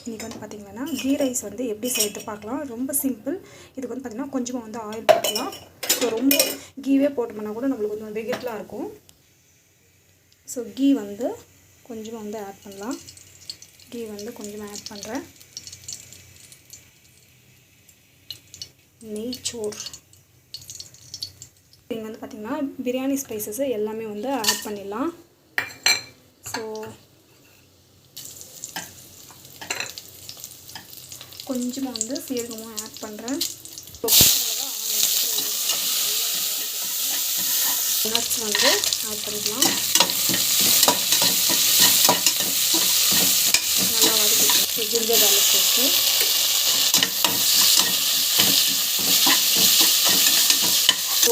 இன்றைக்கி வந்து பார்த்திங்கன்னா கீ ரைஸ் வந்து எப்படி செய்யறது பார்க்கலாம். ரொம்ப சிம்பிள். இதுக்கு வந்து பார்த்திங்கன்னா கொஞ்சமாக வந்து ஆயில் போட்டுக்கலாம். ஸோ ரொம்ப கீவே போட்டோம்னா கூட நம்மளுக்கு கொஞ்சம் வெகெட்லாம் இருக்கும். ஸோ கீ வந்து கொஞ்சமாக வந்து ஆட் பண்ணலாம். கீ வந்து கொஞ்சமாக ஆட் பண்ணுறேன். நெய்ச்சோறு இங்கே வந்து பார்த்திங்கன்னா பிரியாணி ஸ்பைசஸ் எல்லாமே வந்து ஆட் பண்ணிடலாம். ஸோ கொஞ்சமாக வந்து சீரகமும் ஆட் பண்ணுறேன். நட்ஸ் வந்து ஆட் பண்ணிக்கலாம். நல்லா வதக்கிக்கலாம். ஜிஞ்சர் கார்லிக் பேஸ்ட்டு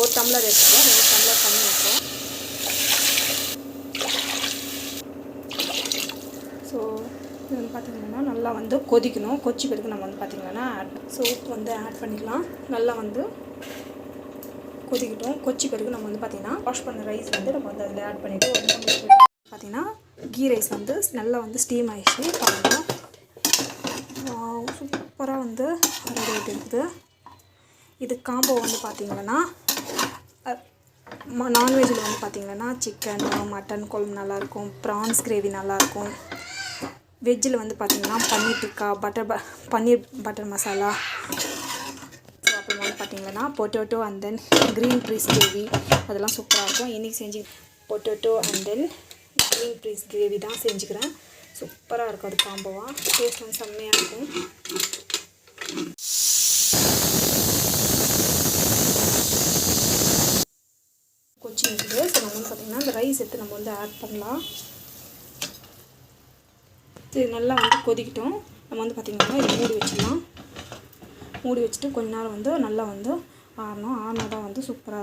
ஒரு டம்ளர் எடுத்துக்கலாம். 2 டம்ளர் தண்ணி ஊற்றுறோம். ஸோ இது வந்து பார்த்திங்கன்னா நல்லா வந்து கொதிக்கணும். கொச்சி பிறகு நம்ம வந்து பார்த்திங்கன்னா உப்பு வந்து ஆட் பண்ணிக்கலாம். நல்லா வந்து கொதிக்கட்டும். கொச்சி பிறகு நம்ம வந்து பார்த்திங்கன்னா வாஷ் பண்ண ரைஸ் வந்து நம்ம வந்து அதில் ஆட் பண்ணிவிட்டு ஒரு 3 நிமிஷம் பார்த்திங்கன்னா கீ ரைஸ் வந்து நல்லா வந்து ஸ்டீம் ஆகிடுச்சு. பாருங்கள், சூப்பராக வந்து ரெடி ஆகிட்டு இருக்குது. இது காம்போ வந்து பார்த்திங்கன்னா நான்வெஜ்ஜில் வந்து பார்த்திங்கன்னா சிக்கன் மட்டன் குழம்பு நல்லாயிருக்கும். ப்ரான்ஸ் கிரேவி நல்லாயிருக்கும். வெஜ்ஜில் வந்து பார்த்திங்கன்னா பன்னீர் டிக்கா பன்னீர் பட்டர் மசாலா, அப்புறம் வந்து பார்த்திங்கன்னா potato and then green peas gravy அதெல்லாம் சூப்பராக இருக்கும். இன்றைக்கி செஞ்சு potato and then green peas gravy தான் செஞ்சுக்கிறேன். சூப்பராக இருக்கும். அது காம்போவாக டேஸ்ட் வந்து செம்மையாக இருக்கும். கொச்சி இருக்குது. ஸோ நம்ம வந்து பார்த்திங்கன்னா இந்த ரைஸ் எடுத்து நம்ம வந்து ஆட் பண்ணலாம். இது நல்லா வந்து கொதிக்கட்டும். நம்ம வந்து பார்த்திங்கன்னா இது மூடி வச்சிடலாம். மூடி வச்சுட்டு கொஞ்ச நேரம் வந்து நல்லா வந்து ஆறணும். ஆறினா தான் வந்து சூப்பராக